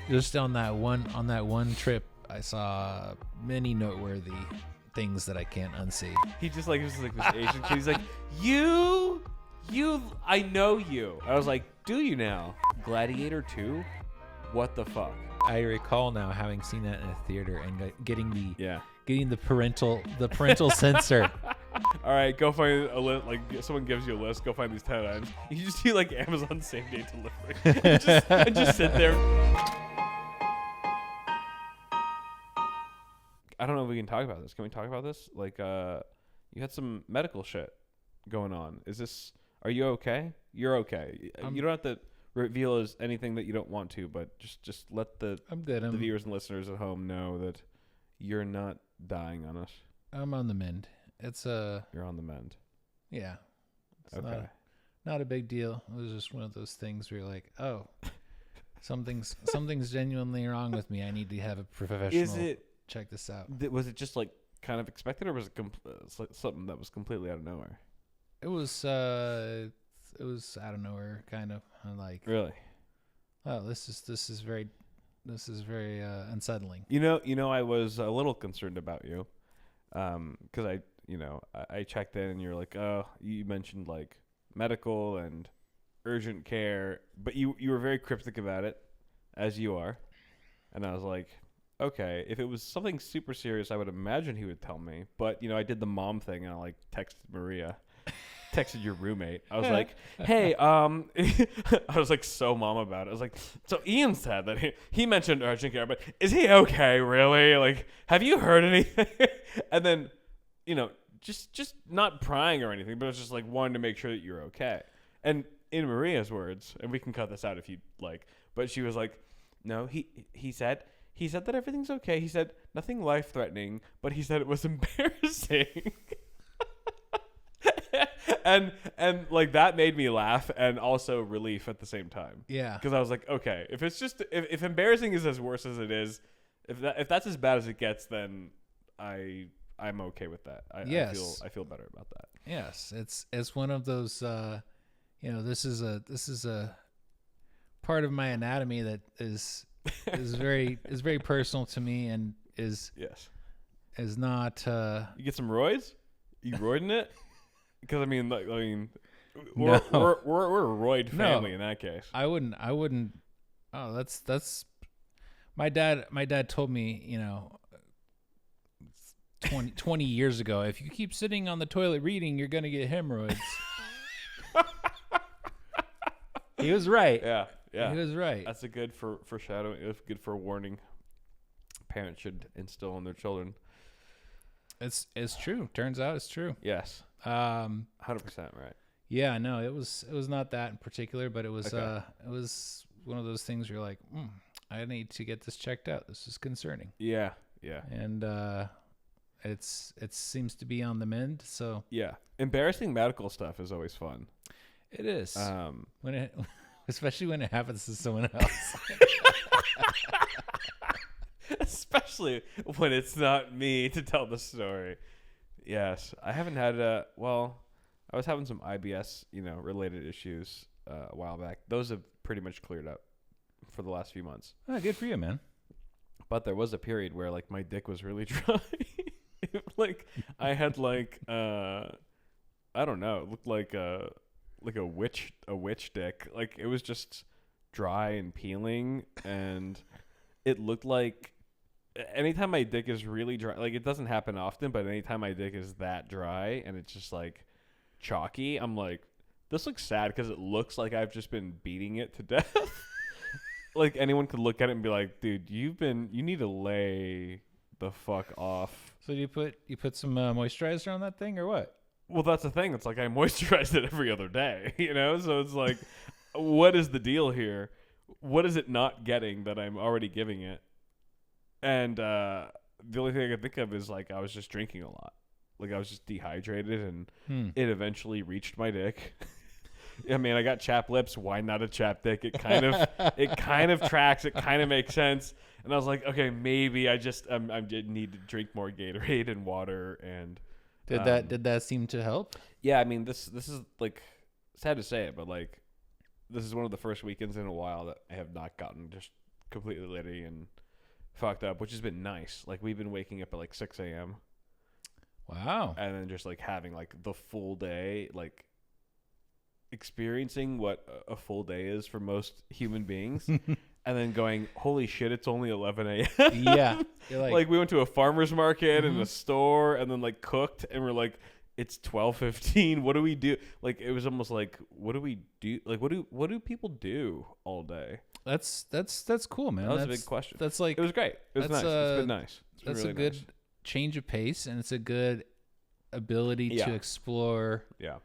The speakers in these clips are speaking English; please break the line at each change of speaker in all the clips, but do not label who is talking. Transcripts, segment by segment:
just on that one trip, I saw many noteworthy things that I can't unsee.
He just like, was like this Asian kid. He's like, you, I know you. I was like, do you now? Gladiator 2? What the fuck?
I recall now having seen that in a theater and getting the
Yeah.
parental censor.
All right, go find a list. Like, someone gives you a list. Go find these 10 items. You just do like Amazon same day delivery. and just sit there. I don't know if we can talk about this. Can we talk about this? Like, you had some medical shit going on. Are you okay? You're okay. You don't have to reveal as anything that you don't want to, but just let the viewers and listeners at home know that you're not dying on us.
I'm on the mend.
You're on the mend.
Yeah. It's
okay.
Not a big deal. It was just one of those things where you're like, oh, something's genuinely wrong with me. I need to have a professional check this out.
Was it just like kind of expected, or was it something that was completely out of nowhere?
It was out of nowhere, kind of. I'm like,
really?
Oh, this is very unsettling.
You know, I was a little concerned about you, because I checked in and you're like, oh, you mentioned like medical and urgent care, but you were very cryptic about it, as you are, and I was like, okay, if it was something super serious, I would imagine he would tell me, but I did the mom thing and I like texted your roommate. I was like, hey, I was like so mom about it. I was like, so Ian said that he mentioned urgent care, but is he okay, really? Like, have you heard anything? And then, just not prying or anything, but it was just like wanting to make sure that you're okay. And in Maria's words, and we can cut this out if you'd like, but she was like, no, he said that everything's okay. He said nothing life-threatening, but he said it was embarrassing. and like that made me laugh and also relief at the same time.
Yeah.
Because I was like, okay, if embarrassing is as worse as it is, if that's as bad as it gets, then I'm okay with that. I feel better about that.
Yes, it's one of those. This is a part of my anatomy that is very personal to me and is not.
You get some roids? You roiding it? Because we're a roid family in that case.
I wouldn't. Oh, that's. My dad told me, 20 years ago, if you keep sitting on the toilet reading, you're gonna get hemorrhoids. He was right.
Yeah.
He was right.
That's a good foreshadowing. It's good for warning. Parents should instill in their children.
It's true. Turns out it's true.
Yes. 100% right.
Yeah, no, it was not that in particular, but it was one of those things where you're like, I need to get this checked out. This is concerning.
Yeah.
And it seems to be on the mend. So
yeah, embarrassing medical stuff is always fun.
It is. Especially when it happens to someone else.
Especially when it's not me to tell the story. Yes, I haven't had I was having some IBS, related issues a while back. Those have pretty much cleared up for the last few months.
Oh, good for you, man. But
there was a period where like my dick was really dry. Like I had like I don't know, it looked like a witch dick. Like it was just dry and peeling, and it looked like anytime my dick is really dry, like it doesn't happen often, but anytime my dick is that dry and it's just like chalky, I'm like, this looks sad because it looks like I've just been beating it to death. Like anyone could look at it and be like, dude, you need to lay the fuck off.
So you put some moisturizer on that thing or what?
Well, that's the thing. It's like I moisturize it every other day, So it's like, what is the deal here? What is it not getting that I'm already giving it? And the only thing I could think of is like I was just drinking a lot. Like I was just dehydrated, and it eventually reached my dick. I mean, I got chapped lips. Why not a chapped dick? It kind of tracks. It kind of makes sense. And I was like, okay, maybe I need to drink more Gatorade and water. And
did that seem to help?
Yeah, I mean, this is like sad to say it, but like this is one of the first weekends in a while that I have not gotten just completely litty and fucked up, which has been nice. Like we've been waking up at like 6 a.m.
Wow.
And then just like having like the full day, like experiencing what a full day is for most human beings. And then going, holy shit, it's only 11 a.m.
Yeah.
Like we went to a farmer's market and a store and then like cooked and we're like, it's 12:15. What do we do? Like it was almost like, what do we do? Like what do people do all day?
That's cool, man.
That was a big question.
That's like,
it was great. It was nice. It's been nice.
That's
really
a good
nice.
change of pace, and it's a good ability to explore.
Yeah.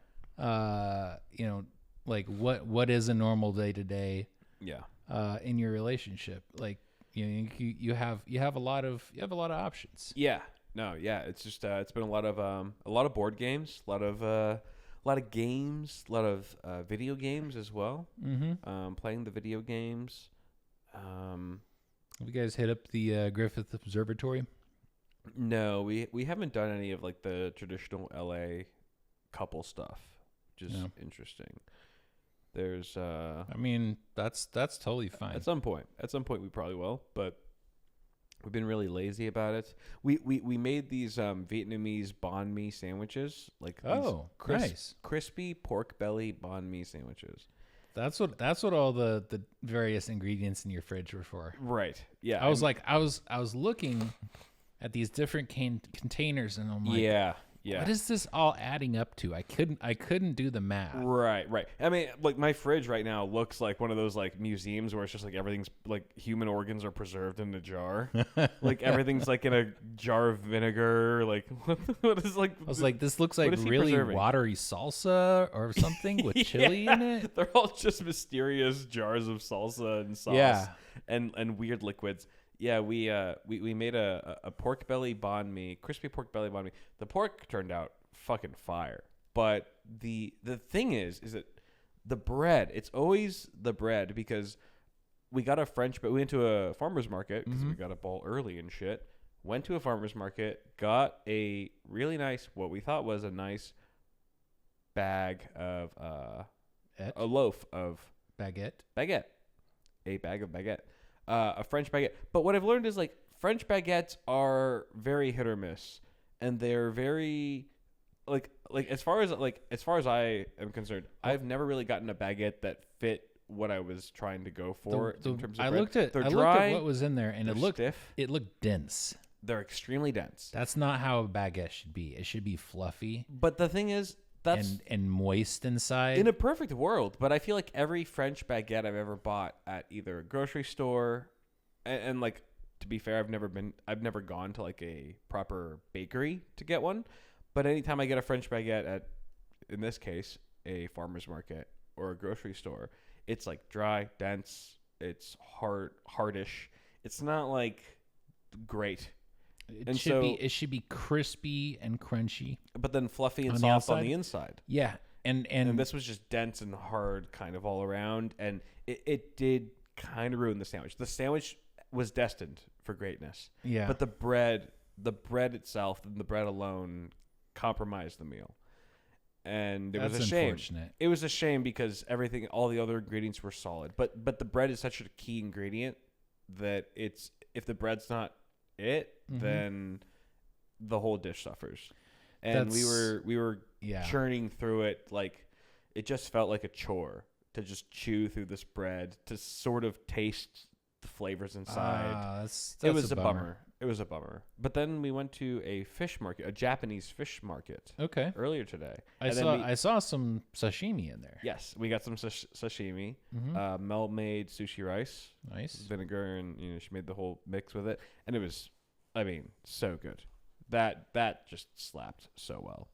Like what is a normal day to day.
Yeah.
In your relationship, like you have a lot of options.
Yeah. No. Yeah. It's just it's been a lot of board games, a lot of games, a lot of video games as well.
Mm-hmm.
Playing the video games.
Have you guys hit up the Griffith Observatory?
No, we haven't done any of like the traditional LA couple stuff. Which is interesting. There's
I mean, that's totally fine.
At some point we probably will, but we've been really lazy about it. We made these Vietnamese banh mi sandwiches, like
nice
crispy pork belly banh mi sandwiches.
That's what all the various ingredients in your fridge were for.
Right. Yeah.
I was looking at these different containers and I'm like,
yeah.
What is this all adding up to? I couldn't do the math.
Right. I mean, like my fridge right now looks like one of those like museums where it's just like everything's like human organs are preserved in a jar. Like everything's like in a jar of vinegar. Like what is like?
I was like, this looks like really watery salsa or something with chili in it.
They're all just mysterious jars of salsa and sauce and weird liquids. Yeah, we made a pork belly banh mi, crispy pork belly banh mi. The pork turned out fucking fire. But the thing is that the bread, it's always the bread because we got we went to a farmer's market because we got up all early and shit. Went to a farmer's market, got a really nice, what we thought was a nice bag of a loaf of
baguette.
A bag of baguette. A French baguette. But what I've learned is like French baguettes are very hit or miss, and they're very like as far as I am concerned, I've never really gotten a baguette that fit what I was trying to go for in terms of bread. I looked at
what was in there, and it looked
stiff.
It looked dense.
They're extremely dense.
That's not how a baguette should be. It should be fluffy.
But the thing is, that's
and moist inside.
In a perfect world, but I feel like every French baguette I've ever bought at either a grocery store, and like to be fair, I've never gone to like a proper bakery to get one. But anytime I get a French baguette at, in this case, a farmer's market or a grocery store, it's like dry, dense. It's hardish. It's not like great.
It should be crispy and crunchy,
but then fluffy and soft on the inside.
Yeah, and
this was just dense and hard, kind of all around, and it did kind of ruin the sandwich. The sandwich was destined for greatness.
Yeah,
but the bread itself and the bread alone compromised the meal, and it was a shame. It was a shame because all the other ingredients were solid, but the bread is such a key ingredient that if the bread's not then the whole dish suffers. And we were churning through it, like it just felt like a chore to just chew through this bread to sort of taste the flavors inside. That's it was a bummer. It was a bummer. But then we went to a fish market, a Japanese fish market.
Okay.
Earlier today.
I saw some sashimi in there.
Yes, we got some sashimi. Mel made sushi rice.
Nice.
Vinegar, and she made the whole mix with it, and it was, so good. That just slapped so well.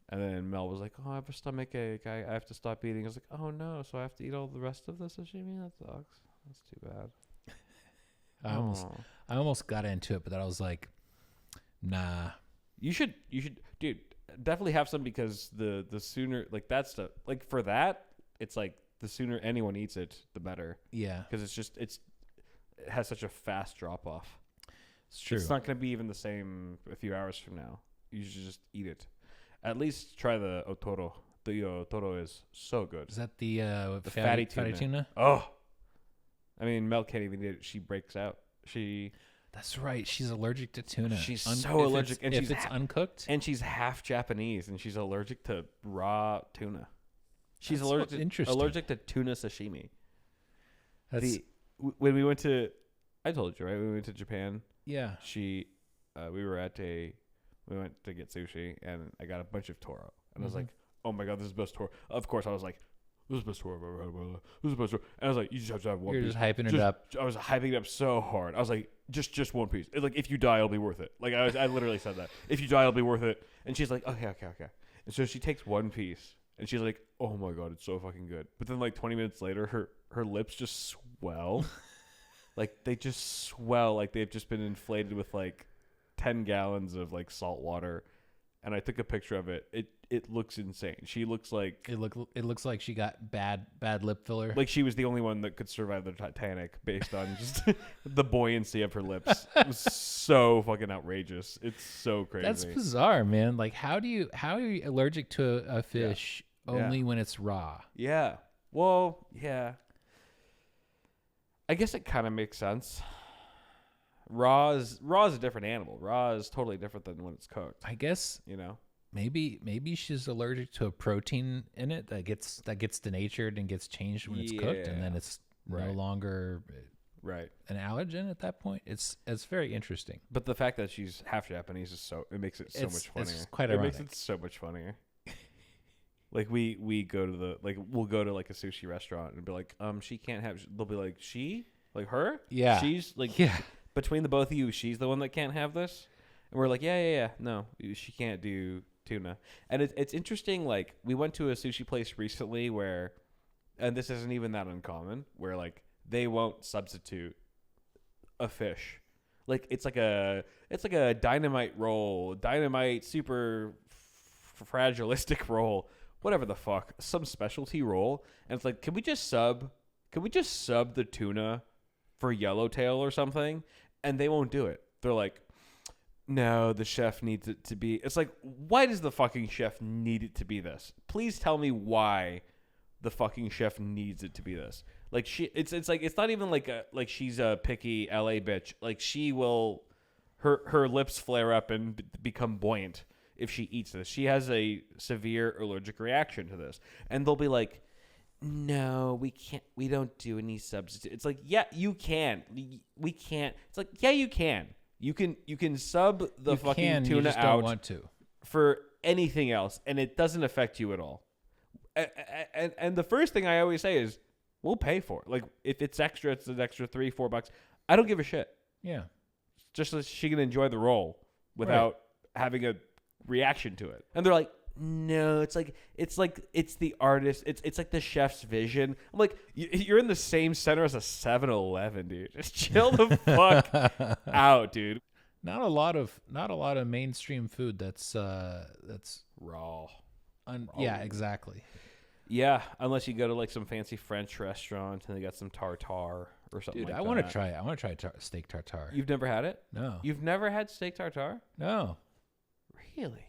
And then Mel was like, "Oh, I have a stomach ache. I have to stop eating." I was like, "Oh no, so I have to eat all the rest of the sashimi? That sucks. That's too bad."
I almost got into it, but then I was like, nah.
You should, dude, definitely have some because the sooner, like that's for that, it's like the sooner anyone eats it, the better.
Yeah.
Because it has such a fast drop off.
It's true.
It's not going to be even the same a few hours from now. You should just eat it. At least try the otoro. The otoro is so good.
Is that the fatty tuna?
Oh. I mean, Mel can't even eat it. She breaks out.
That's right. She's allergic to tuna.
She's so allergic, and
if it's uncooked,
and she's half Japanese, and she's allergic to raw tuna. She's
That's
allergic to tuna sashimi.
When
we went to, I told you, right? We went to Japan.
Yeah.
We went to get sushi, and I got a bunch of toro, and I was like, oh my god, this is the best toro. Of course, I was like, this is the best toro I've ever had. This is the best toro. And I was like, you just have to have one piece.
You're just hyping it up.
I was hyping it up so hard. I was like, just one piece. Like, if you die, it'll be worth it. Like, I literally said that. If you die, it'll be worth it. And she's like, okay. And so she takes one piece, and she's like, oh my god, it's so fucking good. But then like 20 minutes later, her lips just swell. Like, they just swell like they've just been inflated with like 10 gallons of like salt water. And I took a picture of it. It looks insane. She looks like
it looks like she got bad lip filler.
Like she was the only one that could survive the Titanic based on just the buoyancy of her lips. It was so fucking outrageous. It's so crazy.
That's bizarre, man. Like how are you allergic to a fish only when it's raw?
Yeah. Well, yeah. I guess it kind of makes sense. Raw is a different animal. Raw is totally different than when it's cooked.
I guess,
you know.
Maybe she's allergic to a protein in it that gets denatured and gets changed when it's cooked, and then it's no longer an allergen at that point. It's very interesting.
But the fact that she's half Japanese makes it so much funnier.
It's quite ironic.
It makes it so much funnier. Like we'll go to like a sushi restaurant and be like, she can't have. They'll be like, she, like her, she's like, between the both of you, she's the one that can't have this, and we're like, yeah, no, she can't do tuna. And it's interesting. Like we went to a sushi place recently where, and this isn't even that uncommon, where like they won't substitute a fish. Like it's like a dynamite roll, super fragilistic roll. Whatever the fuck, some specialty roll, and it's like, can we just sub the tuna for yellowtail or something? And they won't do it. They're like, no, the chef needs it to be. It's like, why does the fucking chef need it to be this? Please tell me why the fucking chef needs it to be this. Like it's like, it's not even like she's a picky LA bitch. Like she will, her lips flare up and become buoyant if she eats this. She has a severe allergic reaction to this. And they'll be like, no, we can't. We don't do any substitute. It's like, yeah, you can. We can't. It's like, yeah, you can. You can sub the fucking tuna
just
out
don't want to.
For anything else, and it doesn't affect you at all. And the first thing I always say is, we'll pay for it. Like, if it's extra, it's an extra $3-4. I don't give a shit.
Yeah.
Just so she can enjoy the roll without having a reaction to it. And they're like, no, it's the artist. It's like the chef's vision. I'm like, you're in the same center as a 7-Eleven, dude. Just chill the fuck out, dude.
Not a lot of mainstream food that's
raw.
Yeah, exactly.
Yeah, unless you go to like some fancy French restaurant and they got some tartare or something.
Dude,
like
I want to try it. I want to try steak tartare.
You've never had it?
No.
You've never had steak tartare?
No.
Really?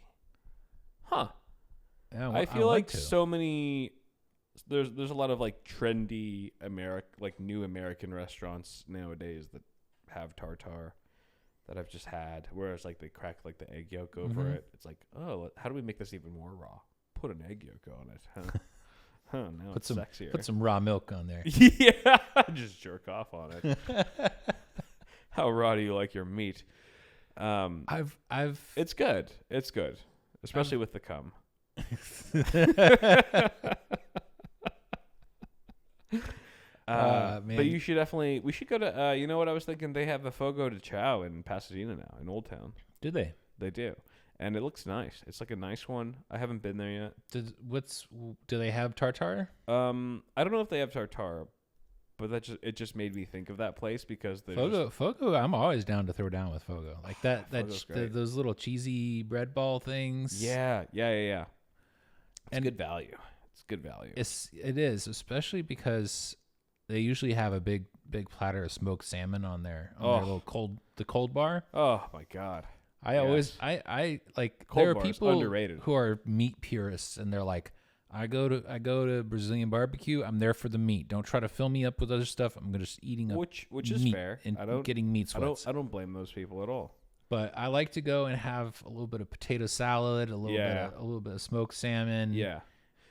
Huh.
Yeah,
I feel like so many. There's a lot of like trendy new American restaurants nowadays that have tartare that I've just had. Whereas like they crack like the egg yolk over it. It's like, oh, how do we make this even more raw? Put an egg yolk on it. Huh? Now it's sexier.
Put some raw milk on there.
Yeah, just jerk off on it. How raw do you like your meat? It's good. It's good, especially with the cum. Man. But you should we should go to, you know what I was thinking? They have a Fogo de Chao in Pasadena now, in Old Town.
Do they?
They do. And it looks nice. It's like a nice one. I haven't been there yet.
Do they have tartare?
I don't know if they have tartare, but it just made me think of that place because
Fogo. I'm always down to throw down with Fogo. Like those little cheesy bread ball things.
Yeah. It's good value. It's good value.
It is, especially because they usually have a big platter of smoked salmon on their little cold bar.
Oh my god.
I like
cold
there are people
underrated.
who are meat purists and they're like, I go to Brazilian barbecue. I'm there for the meat. Don't try to fill me up with other stuff. I'm just eating up
which is
meat
fair.
and getting meat sweats.
I don't blame those people at all.
But I like to go and have a little bit of potato salad, a little bit of smoked salmon.
Yeah.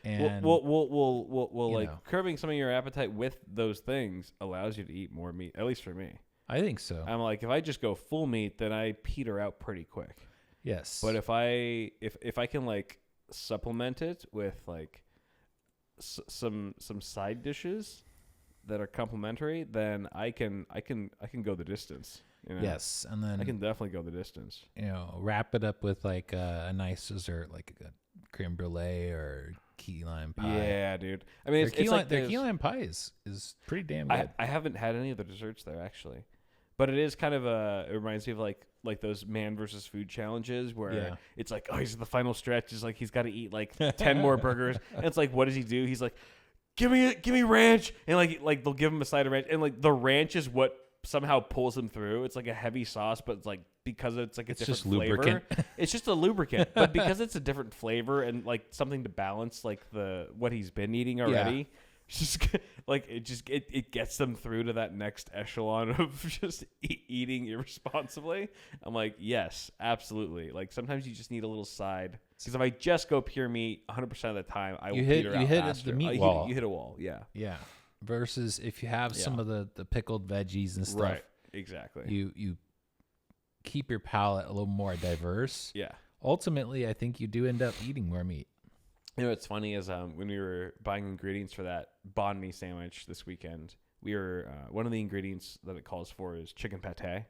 And
we'll like curbing some of your appetite with those things allows you to eat more meat. At least for me,
I think so.
I'm like, if I just go full meat, then I peter out pretty quick.
Yes.
But if I can like supplement it with like some side dishes that are complementary, then I can go the distance. You know?
Yes, and then
I can definitely go the distance.
Wrap it up with like a nice dessert, like a creme brulee or key lime pie.
Yeah, dude. I mean,
their key lime pie is pretty damn good.
I haven't had any of the desserts there actually, but it is kind of it reminds me of like those man versus food challenges where it's like, oh, he's at the final stretch. It's like he's got to eat like 10 more burgers, and it's like, what does he do? He's like, give me ranch, and like they'll give him a side of ranch, and like the ranch is what somehow pulls him through. It's like a heavy sauce, but it's like because it's like a different flavor. Lubricant. It's just a lubricant, but because it's a different flavor and like something to balance like what he's been eating already. It's just like it gets them through to that next echelon of just eating irresponsibly. I'm like, yes, absolutely. Like sometimes you just need a little side, because if I just go pure meat 100% of the time, I will peter out faster.
The meat wall.
You hit a wall. Yeah.
Versus if you have some of the pickled veggies and stuff.
Right. Exactly.
You keep your palate a little more diverse.
Yeah.
Ultimately, I think you do end up eating more meat.
You know what's funny is when we were buying ingredients for that banh mi sandwich this weekend, we were one of the ingredients that it calls for is chicken pate,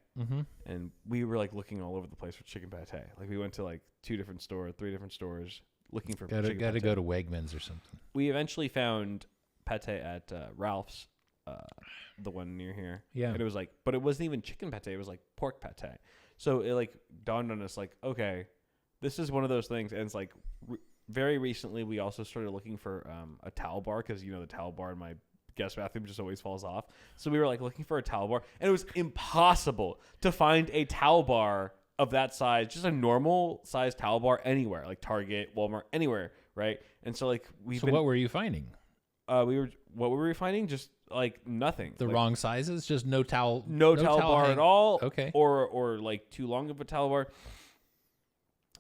and we were like looking all over the place for chicken pate. Like we went to like 3 different stores looking for chicken pate.
Got to go to Wegmans or something.
We eventually found pate at Ralph's, the one near here.
Yeah,
and it was like, but it wasn't even chicken pate; it was like pork pate. So it like dawned on us like, okay, this is one of those things, and it's like. Very recently, we also started looking for a towel bar, because the towel bar in my guest bathroom just always falls off. So we were like looking for a towel bar, and it was impossible to find a towel bar of that size, just a normal size towel bar anywhere, like Target, Walmart, anywhere, right? And so like
what were you finding?
What were we finding? Just like nothing.
The wrong sizes, just no towel
bar at all.
Okay,
or like too long of a towel bar.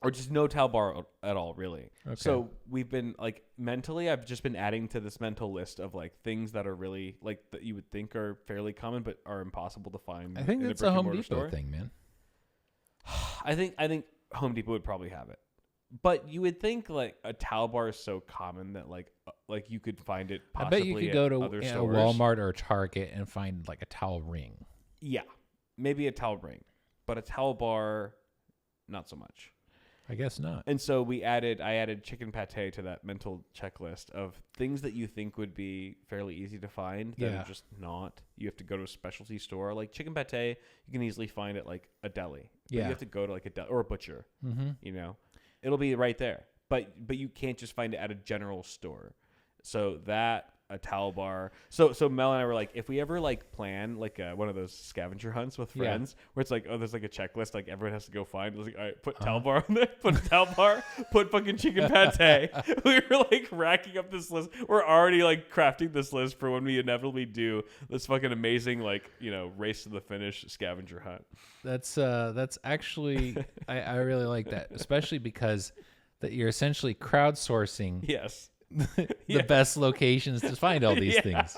Or just no towel bar at all, really. Okay. So we've been like mentally, I've just been adding to this mental list of like things that are really like that you would think are fairly common but are impossible to find.
I think that's a Home Depot thing, man.
I think Home Depot would probably have it, but you would think like a towel bar is so common that like you could find it. Possibly
I bet you could go to
other
a
stores.
Walmart or a Target and find like a towel ring.
Yeah, maybe a towel ring, but a towel bar, not so much.
I guess not.
And so I added chicken pate to that mental checklist of things that you think would be fairly easy to find that are just not. You have to go to a specialty store. Like chicken pate, you can easily find at like a deli. But you have to go to like a deli or a butcher. Mm-hmm. It'll be right there. But you can't just find it at a general store. So that a towel bar. So Mel and I were like, if we ever like plan like one of those scavenger hunts with friends where it's like, oh, there's like a checklist like everyone has to go find. It was like, all right, put towel bar on there, put a towel bar, put fucking chicken pate. We were like racking up this list. We're already like crafting this list for when we inevitably do this fucking amazing like race to the finish scavenger hunt.
That's actually I really like that, especially because that you're essentially crowdsourcing.
Yes.
the best locations to find all these things.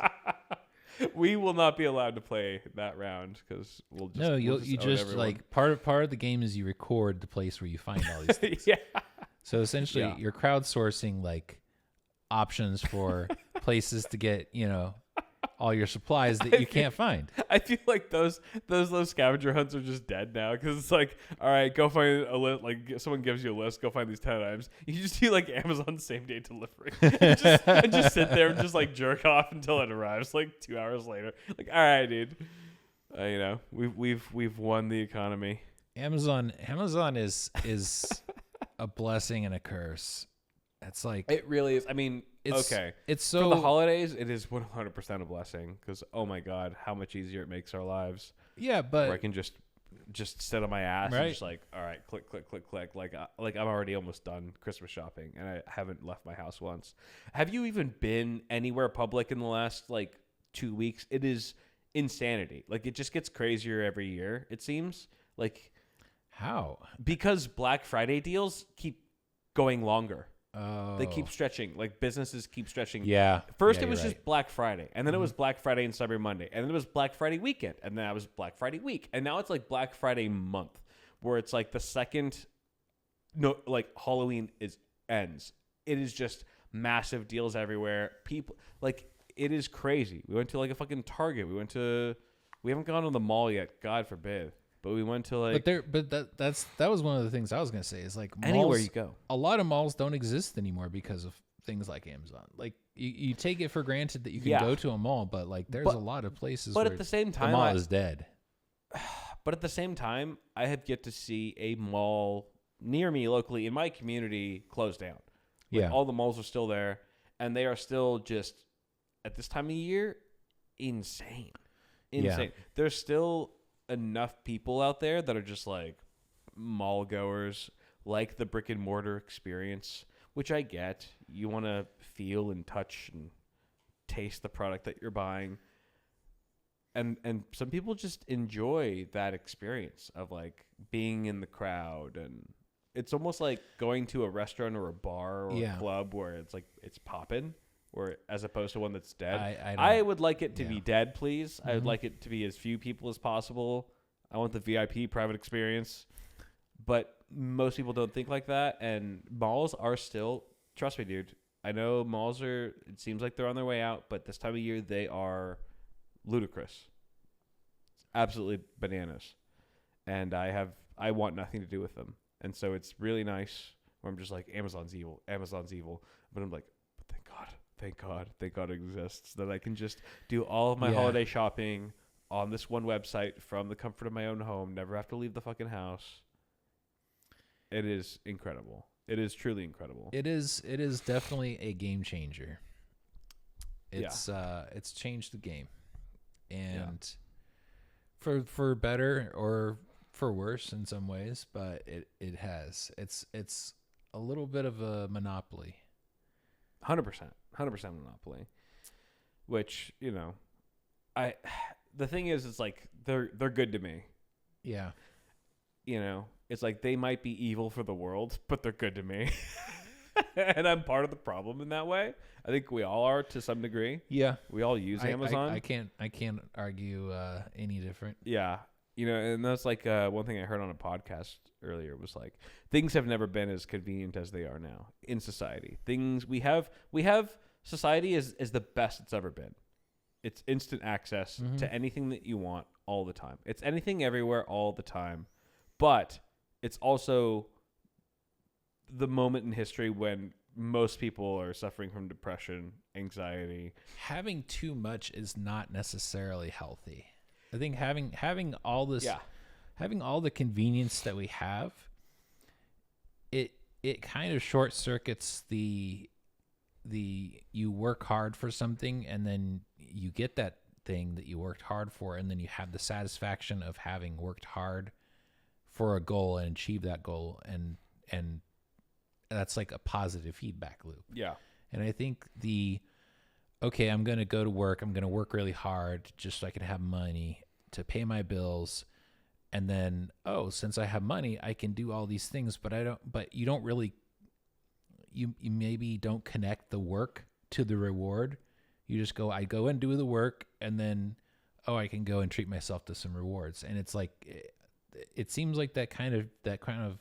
We will not be allowed to play that round because we'll just
you just like part of the game is you record the place where you find all these things. So essentially you're crowdsourcing like options for places to get all your supplies that you can't find.
I feel like those scavenger hunts are just dead now because it's like, all right, go find a list. Like someone gives you a list, go find these 10 items. You just do like Amazon same day delivery and just sit there and just like jerk off until it arrives like 2 hours later. Like, all right, dude, we've won the economy.
Amazon is a blessing and a curse. It's like
it really is. I mean,
it's so
for the holidays, it is 100% a blessing because oh my god, how much easier it makes our lives.
Yeah, but
where I can just just sit on my ass
Right.
and just like, all right, click, click, click, click. Like I'm already almost done Christmas shopping, and I haven't left my house once. Have you even been anywhere public in the last like 2 weeks? It is insanity. Like, it just gets crazier every year, it seems. Like,
How?
because Black Friday deals keep going longer.
Oh.
They keep stretching. Like, businesses keep stretching.
Yeah.
First,
Yeah,
it was
you're
just Black Friday, and then it was Black Friday and Cyber Monday, and then it was Black Friday weekend, and then it was Black Friday week, and now it's like Black Friday month, where it's like the second, no, like Halloween ends. It is just massive deals everywhere. People, like, it is crazy. We went to like a fucking Target. We haven't gone to the mall yet. God forbid. But we went to like,
that was one of the things I was gonna say is like malls,
anywhere you go.
A lot of malls don't exist anymore because of things like Amazon. Like you take it for granted that you can go to a mall, but like there's a lot of places.
But
where
at the same time,
the mall is dead.
But at the same time, I have yet to see a mall near me locally in my community close down. Like, all the malls are still there, and they are still just at this time of year insane. Yeah. There's still enough people out there that are just like mall goers, like the brick and mortar experience, which I get. You want to feel and touch and taste the product that you're buying. And some people just enjoy that experience of like being in the crowd, and it's almost like going to a restaurant or a bar or a club where it's like it's popping, or as opposed to one that's dead. I would like it to be dead, please. I would like it to be as few people as possible. I want the VIP private experience. But most people don't think like that, and malls are still, trust me, dude. I know malls it seems like they're on their way out, but this time of year they are ludicrous. It's absolutely bananas. And I want nothing to do with them. And so it's really nice where I'm just like, Amazon's evil. But I'm like, thank God it exists, that I can just do all of my holiday shopping on this one website from the comfort of my own home, never have to leave the fucking house. It is incredible. It is truly incredible.
It is definitely a game changer. It's changed the game. And for better or for worse in some ways, but it has. It's a little bit of a monopoly.
100% monopoly, which, you know, the thing is, it's like they're good to me.
Yeah.
You know, it's like they might be evil for the world, but they're good to me. And I'm part of the problem in that way. I think we all are to some degree.
Yeah.
We all use Amazon.
I can't argue any different.
Yeah. You know, and that's like one thing I heard on a podcast earlier was like, things have never been as convenient as they are now in society. We have society is the best it's ever been. It's instant access to anything that you want all the time. It's anything everywhere all the time. But it's also the moment in history when most people are suffering from depression, anxiety.
Having too much is not necessarily healthy. I think having all this, having all the convenience that we have, it kind of short circuits the you work hard for something and then you get that thing that you worked hard for, and then you have the satisfaction of having worked hard for a goal and achieve that goal, and that's like a positive feedback loop. Yeah. And I think okay, I'm going to go to work. I'm going to work really hard just so I can have money to pay my bills. And then, since I have money, I can do all these things, but you don't really, you maybe don't connect the work to the reward. You just I go and do the work, and then, I can go and treat myself to some rewards. And it's like, it seems like that kind of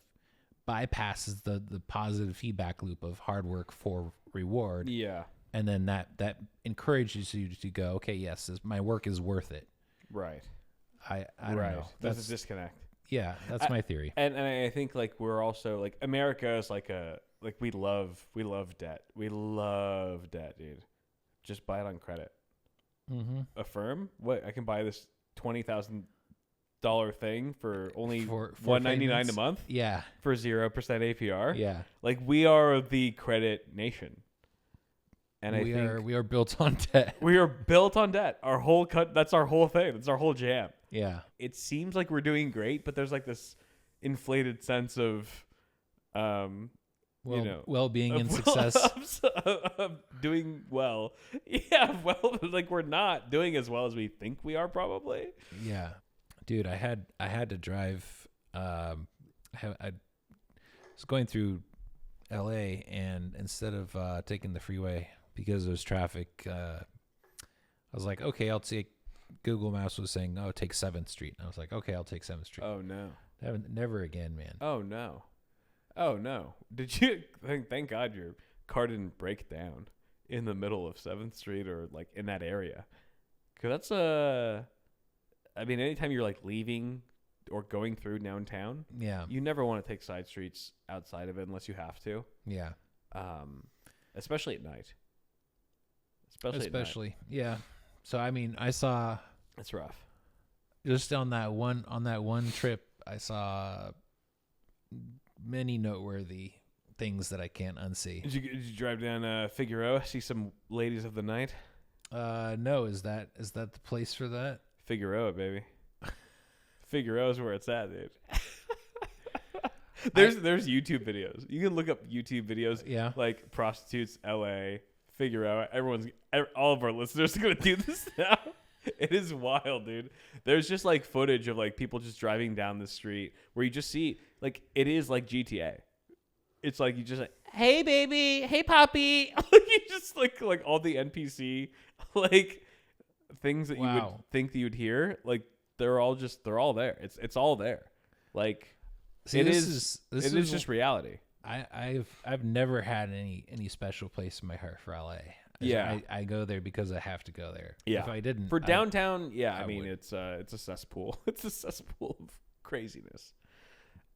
bypasses the positive feedback loop of hard work for reward. Yeah. And then that encourages you to go, okay, yes, my work is worth it.
Right.
I don't know.
That's a disconnect.
Yeah, that's my theory.
And I think like we're also like America is like we love debt. We love debt, dude. Just buy it on credit. Mm-hmm. Affirm? What? I can buy this $20,000 thing for only $199 a month. Yeah. For 0% APR. Yeah. Like we are the credit nation. And we are
built on debt.
We are built on debt. Our whole that's our whole thing. That's our whole jam.
Yeah.
It seems like we're doing great, but there's like this inflated sense of,
well-being and success.
Of doing well. Yeah, well, like we're not doing as well as we think we are probably.
Yeah. Dude, I had to drive. I was going through LA, and instead of taking the freeway because there's traffic, I was like, okay, I'll take. Google Maps was saying, "Oh, take 7th Street." And I was like, "Okay, I'll take 7th Street."
Oh no!
Never again, man.
Oh no! Oh no! Did you thank God your car didn't break down in the middle of 7th Street or like in that area? Because that's I mean, anytime you're like leaving or going through downtown,
yeah,
you never want to take side streets outside of it unless you have to.
Yeah.
Especially at night.
Especially, yeah. So I mean, I saw.
It's rough.
Just on that one trip, I saw many noteworthy things that I can't unsee.
Did you drive down Figueroa, see some ladies of the night?
No. Is that the place for that?
Figueroa, baby. Figueroa's where it's at, dude. There's YouTube videos. You can look up YouTube videos.
Yeah.
Like prostitutes, LA, Figueroa. All of our listeners are gonna do this now. It is wild, dude. There's just like footage of like people just driving down the street where you just see like it is like GTA. It's like you just like, hey baby, hey poppy. You just like all the NPC like things that you would think that you'd hear, like they're all there. It's all there. Like see, it is just reality.
I've never had any special place in my heart for LA.
Yeah,
I go there because I have to go there.
Yeah,
if I didn't
for downtown, I mean
would.
it's a cesspool. It's a cesspool of craziness.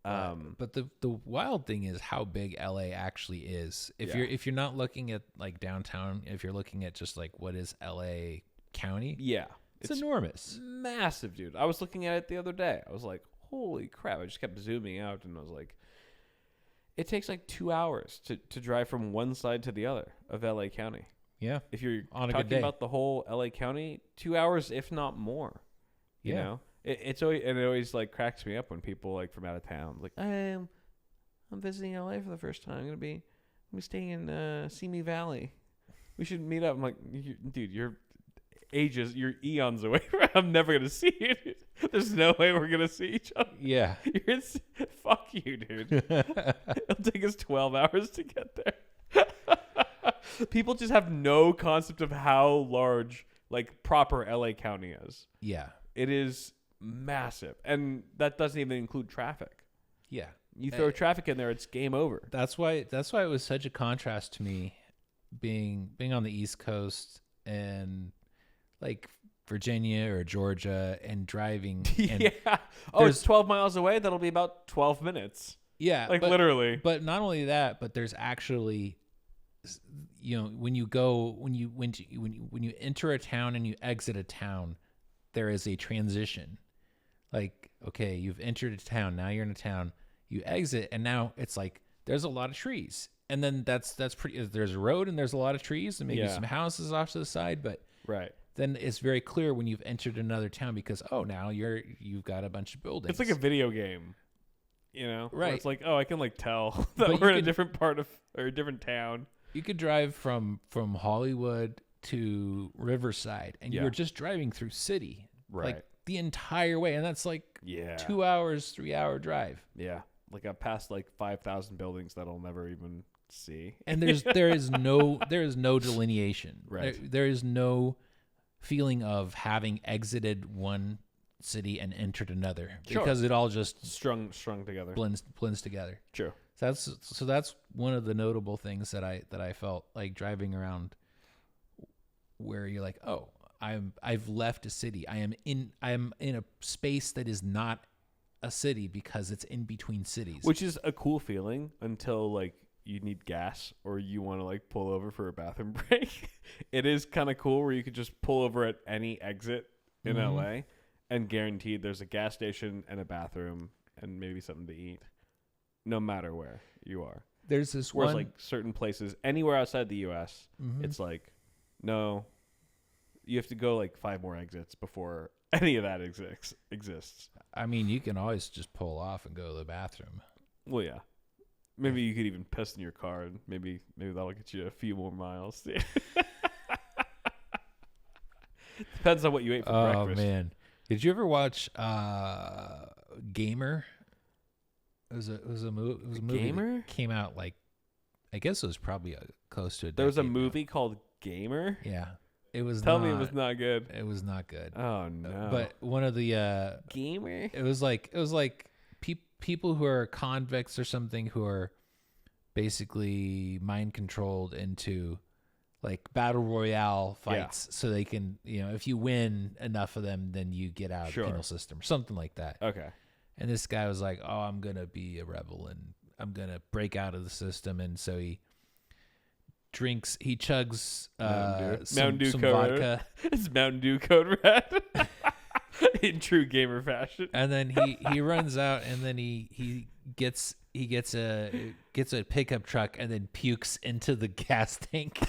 But the wild thing is how big LA actually is. If you're not looking at like downtown, if you're looking at just like what is LA County, it's enormous,
massive, dude. I was looking at it the other day. I was like, holy crap! I just kept zooming out, and I was like, it takes like 2 hours to drive from one side to the other of LA County.
Yeah,
if you're
on a
talking
good day.
about the whole LA County, 2 hours, if not more. You know, it always like cracks me up when people like from out of town like, I'm visiting LA for the first time. I'm gonna be staying in Simi Valley. We should meet up. I'm like, dude, you're eons away. I'm never gonna see you. Dude. There's no way we're gonna see each other.
Yeah,
fuck you, dude. It'll take us 12 hours to get there. People just have no concept of how large like proper LA County is.
Yeah,
it is massive, and that doesn't even include traffic.
Yeah,
you throw traffic in there, it's game over.
That's why it was such a contrast to me being on the East Coast and like Virginia or Georgia and driving. And
yeah. Oh, it's 12 miles away. That'll be about 12 minutes.
Yeah,
like literally.
But not only that, but there's actually, when you enter a town and you exit a town, there is a transition. Like, okay, you've entered a town, now you're in a town, you exit, and now it's like there's a lot of trees, and then that's pretty. There's a road and there's a lot of trees and maybe some houses off to the side, but
right.
Then it's very clear when you've entered another town because now you've got a bunch of buildings.
It's like a video game. Right? Where it's like, I can like tell that we're in a different part of or a different town.
You could drive from Hollywood to Riverside, and you're just driving through city, like the entire way, and that's like 2 hours, 3 hour drive.
Yeah, like I passed like 5,000 buildings that I'll never even see.
And there is no delineation.
Right.
There is no feeling of having exited one city and entered another because it all just
strung together,
blends together.
True.
So that's one of the notable things that I felt like driving around, where you're like, I've left a city. I am in a space that is not a city because it's in between cities,
which is a cool feeling until like you need gas or you want to like pull over for a bathroom break. It is kind of cool where you could just pull over at any exit in LA and guaranteed there's a gas station and a bathroom and maybe something to eat, no matter where you are.
There's this
like certain places anywhere outside the U.S., it's like, no, You have to go like 5 more exits before any of that exists.
I mean, you can always just pull off and go to the bathroom.
Well, yeah. Maybe you could even piss in your car, and maybe that'll get you a few more miles. Depends on what you ate for breakfast.
Oh man, did you ever watch Gamer? It was a movie. It was a movie
Gamer?
that came out like, I guess it was probably close to a decade.
There was a movie called Gamer.
Yeah, it was.
Tell me it was not good.
It was not good.
Oh no!
But one of the
Gamer.
It was like people who are convicts or something who are basically mind controlled into like battle royale fights, so they can, if you win enough of them, then you get out of the penal system or something like that.
Okay.
And this guy was like, "Oh, I'm gonna be a rebel and I'm gonna break out of the system," and so he chugs
Mountain Dew
some
Code
vodka.
Red. It's Mountain Dew Code Red. In true gamer fashion.
And then he runs out, and then he gets a pickup truck and then pukes into the gas tank.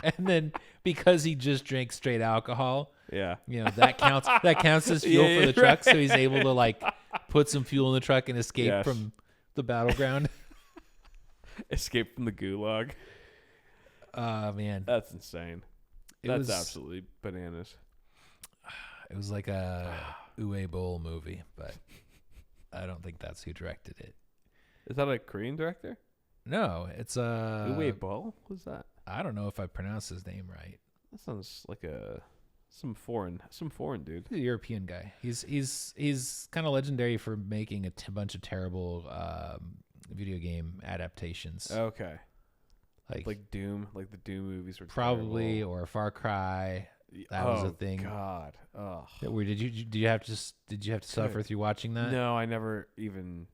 And then because he just drank straight alcohol, that counts as fuel for the truck, so he's able to like put some fuel in the truck and escape from the battleground.
Escape from the gulag.
Man,
that's insane. That's absolutely bananas.
It was like a Uwe Boll movie, but I don't think that's who directed it.
Is that a Korean director?
No, it's
Uwe Boll? Who's that?
I don't know if I pronounced his name right.
That sounds like some foreign dude.
He's a European guy. He's kind of legendary for making a bunch of terrible video game adaptations.
Okay. Like Doom, like the Doom movies were
probably
terrible.
Or Far Cry. That was a thing.
God. Oh.
Did you have to suffer through watching that?
No, I never even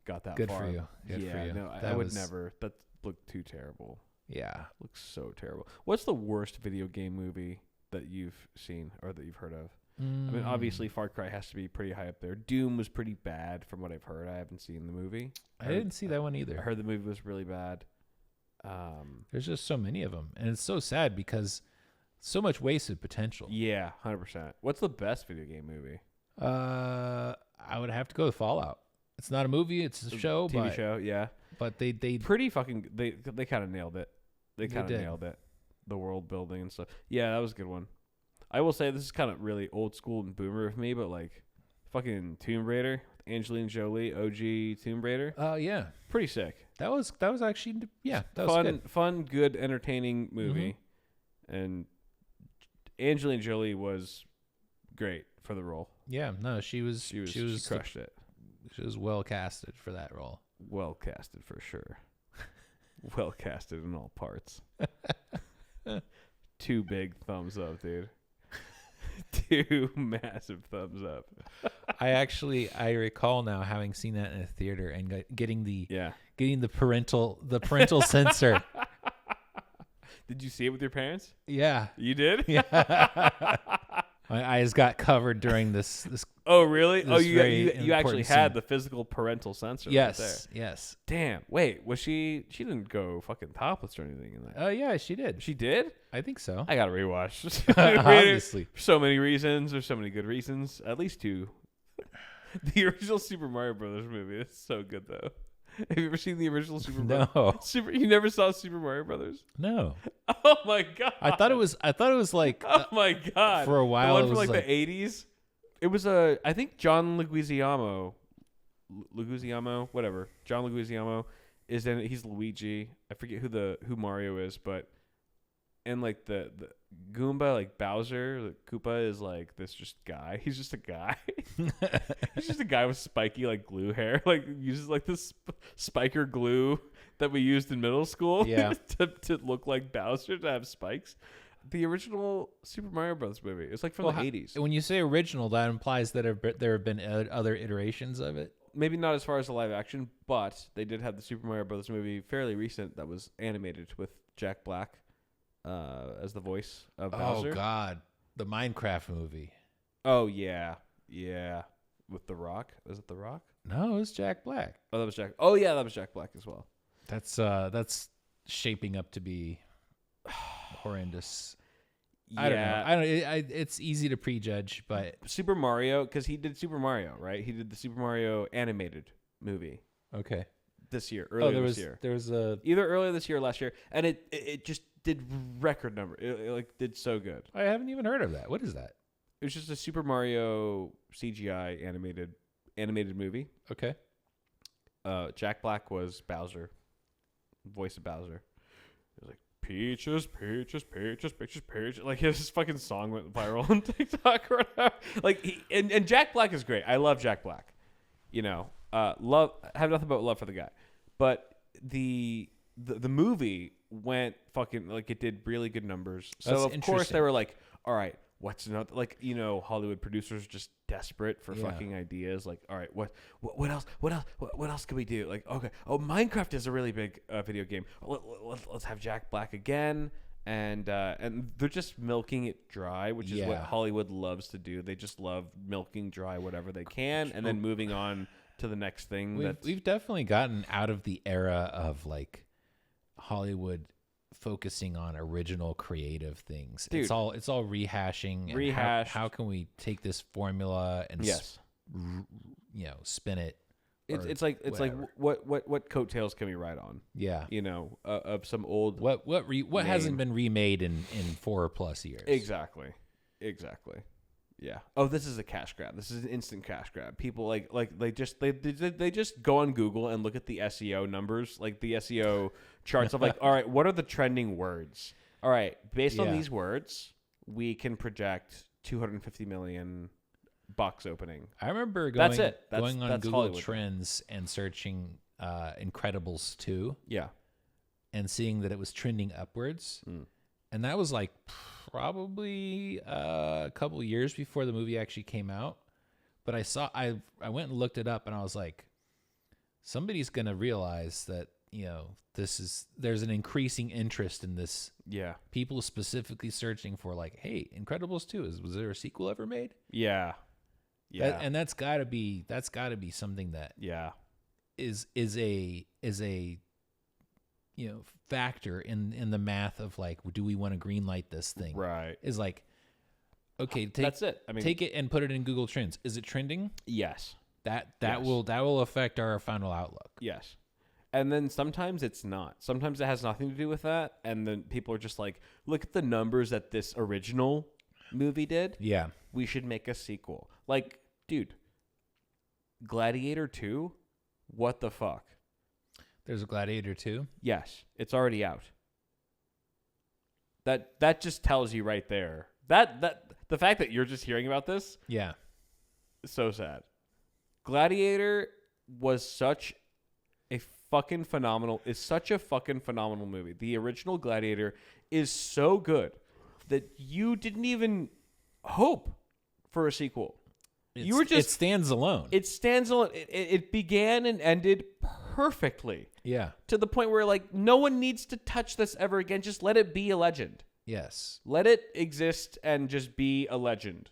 got that
Good
far.
For you. Good for you.
No, I would never. That looked too terrible.
Yeah.
Looks so terrible. What's the worst video game movie that you've seen or that you've heard of? I mean, obviously Far Cry has to be pretty high up there. Doom was pretty bad from what I've heard. I haven't seen the movie.
I didn't see that one either.
I heard the movie was really bad.
There's just so many of them, and it's so sad because so much wasted potential.
Yeah, 100%. What's the best video game movie?
I would have to go with Fallout. It's not a movie; it's a show,
TV show. Yeah,
but they
pretty fucking they kind of nailed it. They kind of nailed it. The world building and stuff. Yeah, that was a good one. I will say this is kind of really old school and boomer of me, but like fucking Tomb Raider, Angelina Jolie, OG Tomb Raider.
Yeah,
pretty sick.
That was actually that was good.
Fun, good, entertaining movie, and Angelina Jolie was great for the role.
Yeah, no, she
crushed it.
She was well casted for that role.
Well casted for sure. Well casted in all parts. 2 big thumbs up, dude. 2 massive thumbs up.
I recall now having seen that in a theater and getting the parental censor.
Did you see it with your parents?
Yeah.
You did?
Yeah. My eyes got covered during this.
Oh, really? Oh, you actually had the physical parental censor.
Yes.
Right there.
Yes.
Damn. Wait, was she didn't go fucking topless or anything in that?
Oh, yeah, she did.
She did?
I think so.
I got to rewatch.
Obviously.
So many reasons. There's so many good reasons. At least 2. The original Super Mario Brothers movie. It's so good, though. Have you ever seen the original Super Mario?
No.
You never saw Super Mario Brothers?
No.
Oh my god.
I thought it was like
oh my god.
For a while
the one
it was
from like the 80s. It was I think John Leguizamo, whatever. John Leguizamo is in it. He's Luigi. I forget who Mario is, but and like the Goomba, like Bowser, the Koopa is like this just guy. He's just a guy. He's just a guy with spiky like glue hair. Like uses like this spiker glue that we used in middle school.
Yeah.
to look like Bowser, to have spikes. The original Super Mario Brothers movie. It's like from the 80s.
When you say original, that implies that there have been other iterations of it.
Maybe not as far as the live action, but they did have the Super Mario Brothers movie fairly recent that was animated with Jack Black as the voice of Bowser.
Oh God, the Minecraft movie.
Oh yeah, with The Rock. Was it The Rock?
No, it was Jack Black.
Oh, that was Jack. Oh yeah, that was Jack Black as well.
That's shaping up to be horrendous. I don't know. It's easy to prejudge, but
Super Mario, because he did Super Mario, right? He did the Super Mario animated movie.
Okay.
This year, earlier this year.
There was
either earlier this year or last year, and it just did record number. It like did so good.
I haven't even heard of that. What is that?
It was just a Super Mario CGI animated movie.
Okay.
Jack Black was Bowser, voice of Bowser. It was like peaches, peaches, peaches, peaches, peaches. Like his fucking song went viral on TikTok or whatever. Like and Jack Black is great. I love Jack Black. You know, have nothing but love for the guy. But the movie went fucking like it did really good numbers. So of course they were like, all right, what's another, like, you know, Hollywood producers just desperate for fucking ideas. Like, all right, what else can we do? Like, okay, Minecraft is a really big video game. Let's have Jack Black again. And they're just milking it dry, which is what Hollywood loves to do. They just love milking dry whatever they can, and then moving on to the next thing.
We've definitely gotten out of the era of like Hollywood focusing on original creative things. Dude, it's all rehashing. How can we take this formula and spin it?
It's like what coattails can we ride on?
Yeah,
you know, of some old
what hasn't been remade in 4+ years?
Exactly. Yeah. Oh, this is a cash grab. This is an instant cash grab. People they just go on Google and look at the SEO numbers, like the SEO charts of like, all right, what are the trending words? All right, based on these words, we can project $250 million opening.
I remember going on Google Hollywood Trends and searching Incredibles 2.
Yeah. And
seeing that it was trending upwards. And that was like probably a couple years before the movie actually came out. But I went and looked it up, and I was like, somebody's going to realize that, you know, there's an increasing interest in this.
Yeah. People
specifically searching for like, hey, Incredibles 2, was there a sequel ever made?
Yeah. Yeah.
And that's gotta be something that is a you know, factor in the math of like, do we want to greenlight this thing?
Right.
Is like, okay,
that's it. I mean,
take it and put it in Google Trends. Is it trending?
Yes.
That will affect our final outlook.
Yes. And then sometimes it's not. Sometimes it has nothing to do with that. And then people are just like, look at the numbers that this original movie did.
Yeah.
We should make a sequel. Like, dude, Gladiator 2? What the fuck?
There's a Gladiator 2?
Yes. It's already out. That just tells you right there. That the fact that you're just hearing about this?
Yeah.
Is so sad. Gladiator was such a fucking phenomenal movie. The original Gladiator is so good that you didn't even hope for a sequel.
It stands alone.
It stands alone. It began and ended perfectly.
Yeah.
To the point where like no one needs to touch this ever again. Just let it be a legend.
Yes.
Let it exist and just be a legend.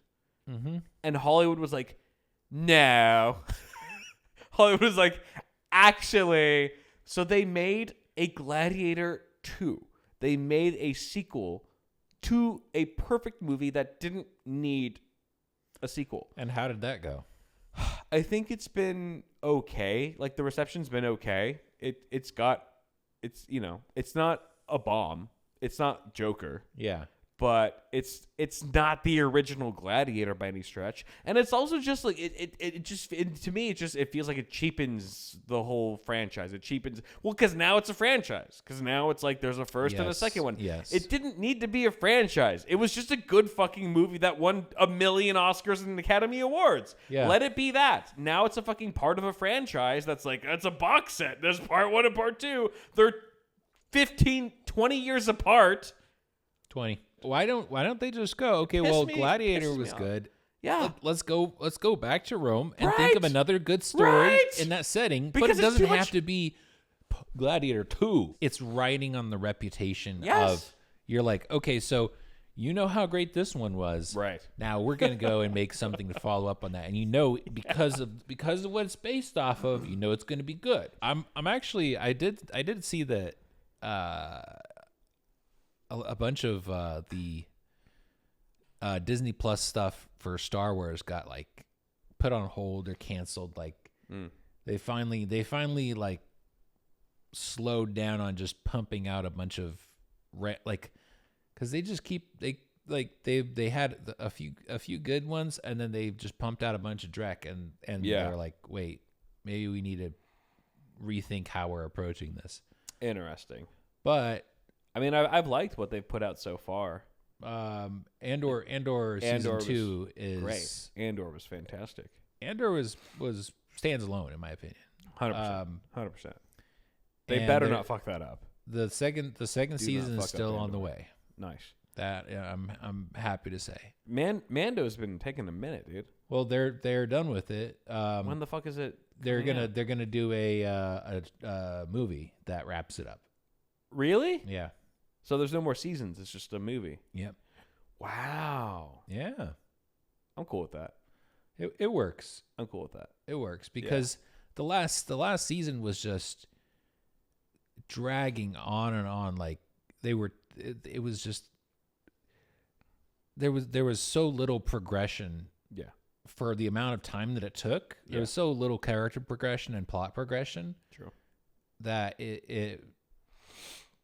Mm-hmm.
And Hollywood was like, no. Hollywood was like, actually. So they made a Gladiator 2. They made a sequel to a perfect movie that didn't need a sequel.
And how did that go?
I think it's been okay. Like the reception's been okay. It's not a bomb. It's not Joker.
Yeah.
But it's not the original Gladiator by any stretch. And it's also just like to me it feels like it cheapens the whole franchise. It cheapens because now it's a franchise. Because now it's like there's a first and a second one.
Yes.
It didn't need to be a franchise. It was just a good fucking movie that won 1 million Oscars and Academy Awards.
Yeah.
Let it be that. Now it's a fucking part of a franchise that's like it's a box set. There's part 1 and part 2. They're 15, 20 years apart.
20. Why don't they just go, okay, Gladiator was good.
Yeah.
Let's go back to Rome and think of another good story in that setting. Because but it doesn't have to be Gladiator 2. It's riding on the reputation of you're like, okay, so you know how great this one was.
Right.
Now we're gonna go and make something to follow up on that. And you know because of what it's based off of, you know it's gonna be good. I'm actually I did see that a bunch of the Disney Plus stuff for Star Wars got like put on hold or canceled. Like they finally like slowed down on just pumping out a bunch of because they just they had a few good ones, and then they just pumped out a bunch of dreck, and they're like, wait, maybe we need to rethink how we're approaching this.
Interesting.
But
I mean, I've liked what they've put out so far.
Andor season 2 is
great. Andor was fantastic.
Andor was stands alone in my opinion.
100%. They better not fuck that up.
The second season is still on the way.
Nice.
That I'm happy to say.
Mando's been taking a minute, dude.
Well, they're done with it.
When the fuck is it?
They're gonna do a movie that wraps it up.
Really?
Yeah.
So there's no more seasons. It's just a movie.
Yep.
Wow.
Yeah.
I'm cool with that.
It works.
I'm cool with that.
It works because the last season was just dragging on and on. Like it was just there was so little progression.
Yeah.
For the amount of time that it took, there was so little character progression and plot progression. True. That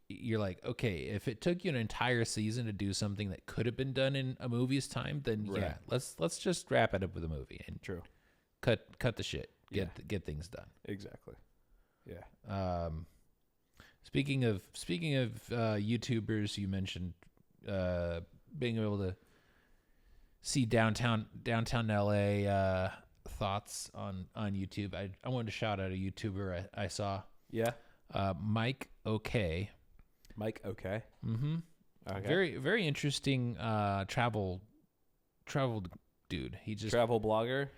you're like, okay, if it took you an entire season to do something that could have been done in a movie's time, then let's just wrap it up with a movie and cut the shit, get things done.
Exactly. Yeah.
Speaking of YouTubers, you mentioned being able to see downtown LA thoughts on YouTube. I wanted to shout out a YouTuber I saw.
Yeah.
Mike OK.
Mike OK.
Mm-hmm. Okay. Very, very interesting travel dude. He just
travel blogger.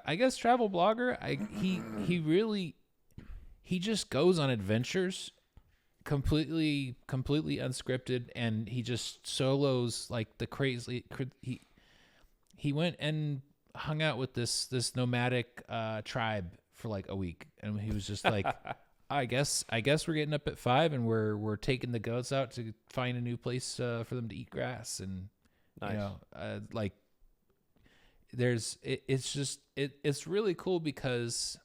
I guess travel blogger. He just goes on adventures, completely unscripted, and he just solos like the crazy. He went and hung out with this nomadic tribe for like a week, and he was just like, I guess we're getting up at 5 and we're taking the goats out to find a new place for them to eat grass, and nice. Like it's really cool because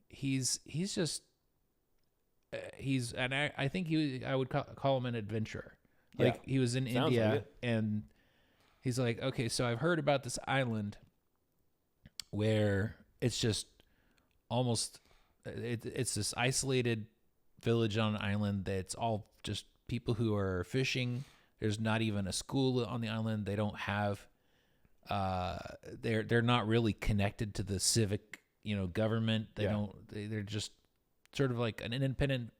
he's I think I would call him an adventurer. Like he was in India like and he's like, okay, so I've heard about this island where it's just almost it's this isolated village on an island that's all just people who are fishing. There's not even a school on the island. They don't have they're not really connected to the civic, government. They're just sort of like an independent,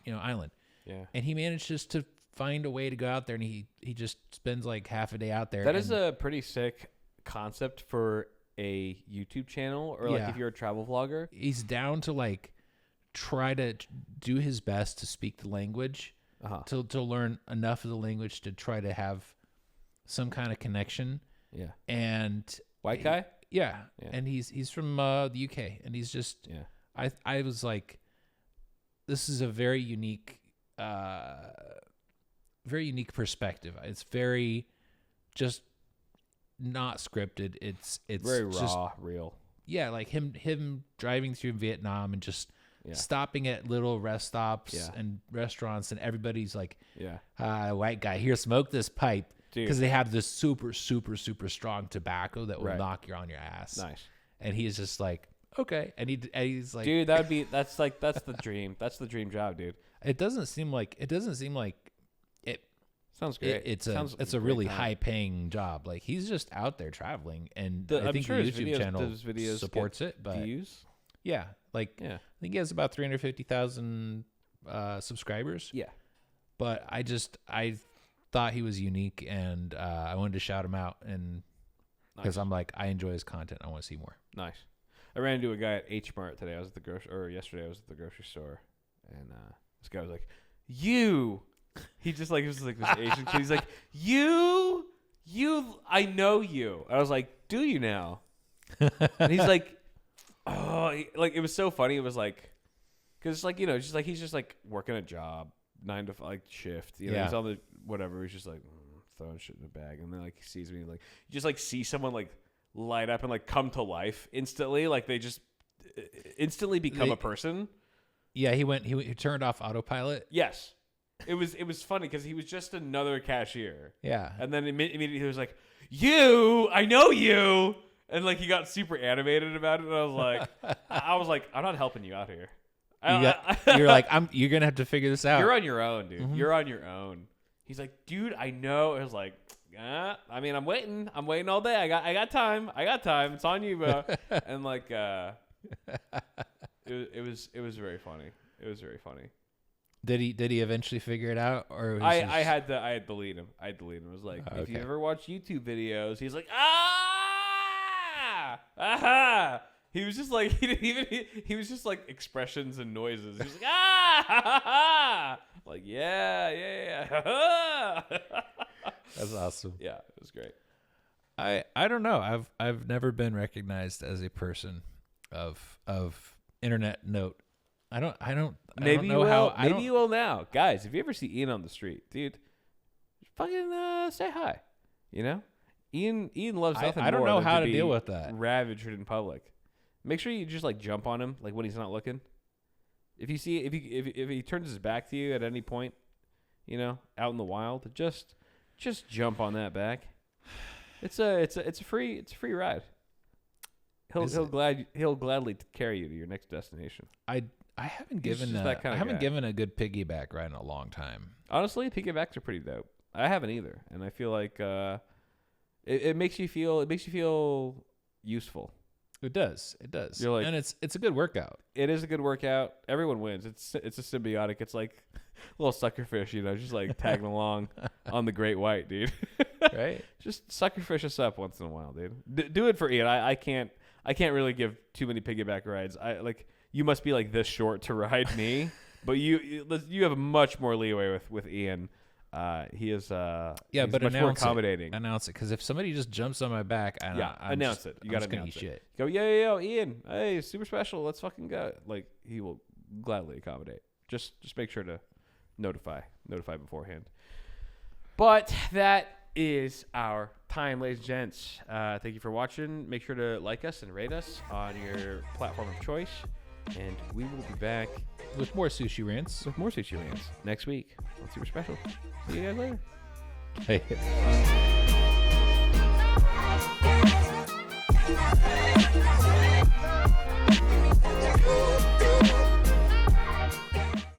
island. Yeah. And he manages to find a way to go out there, and he just spends like half a day out there.
That is a pretty sick concept for a YouTube channel, or like if you're a travel vlogger.
He's down to like try to do his best to speak the language, to learn enough of the language to try to have some kind of connection. Yeah. And
white guy?
Yeah. And he's from the UK, and he's just I was like, this is a very unique perspective. It's very just not scripted. It's
very
just
raw, real.
Yeah, like him driving through Vietnam and just stopping at little rest stops and restaurants, and everybody's like, white guy, here, smoke this pipe, because they have this super, super, super strong tobacco that will knock you on your ass. Nice. And he's just like, okay, and he's like,
dude, that's the dream. That's the dream job, dude.
It doesn't seem like it.
Sounds great.
It's a really high paying job. Like he's just out there traveling, and I think
sure
the YouTube channel supports it. But
views?
I think he has about 350,000 subscribers.
Yeah,
but I thought he was unique, and I wanted to shout him out, and because I'm like, I enjoy his content. I want to see more.
Nice. I ran into a guy at H Mart today. Yesterday I was at the grocery store, and this guy was like, "You." He was like this Asian kid. He's like, you, I know you. I was like, do you now? And he's like, oh, it was so funny. It was like, because he's just like working a job, 9 to 5 shift. He's on the whatever. He's just like, throwing shit in a bag, and then like he sees me, like you just like see someone like light up and like come to life instantly, like they just instantly become a person.
Yeah, he turned off autopilot.
Yes. It was funny because he was just another cashier.
Yeah.
And then immediately he was like, I know you. And like he got super animated about it. And I was like, I'm not helping you out here.
You're like, you're going to have to figure this out.
You're on your own, dude. Mm-hmm. You're on your own. He's like, dude, I know. I was like, I mean, I'm waiting all day. I got time. It's on you, bro. And like, it was very funny. It was very funny.
Did he eventually figure it out, or
I had to delete him. I was like, if you ever watch YouTube videos, he's like, aha. He was just like he was just like expressions and noises. He was like, like yeah.
That's awesome.
Yeah, it was great.
I don't know. I've never been recognized as a person of internet note. I don't
Maybe
know how.
Maybe you will now, guys. If you ever see Ian on the street, dude, fucking say hi. You know, Ian loves nothing more.
I don't know how to deal with that.
Ravaged in public. Make sure you just like jump on him, like when he's not looking. If you see, if he turns his back to you at any point, you know, out in the wild, just jump on that back. It's a free ride. He'll gladly carry you to your next destination.
I haven't given a good piggyback ride in a long time.
Honestly, piggybacks are pretty dope. I haven't either, and I feel like it makes you feel useful.
It does.
You're like,
and it's a good workout.
It is a good workout. Everyone wins. It's a symbiotic. It's like a little suckerfish, you know, just like tagging along on the great white, dude.
Right?
Just suckerfish us up once in a while, dude. Do it for Ian. I can't really give too many piggyback rides. You must be like this short to ride me, but you have much more leeway with Ian. He is but much more accommodating.
Announce it, because if somebody just jumps on my back,
announce it. You got to announce it.
Shit.
Go, yo, Ian. Hey, super special. Let's fucking go. Like, he will gladly accommodate. Just make sure to notify beforehand. But that is our time, ladies and gents. Thank you for watching. Make sure to like us and rate us on your platform of choice. And we will be back
with more sushi rants.
Next week on Super Special. See you guys later.
Hey.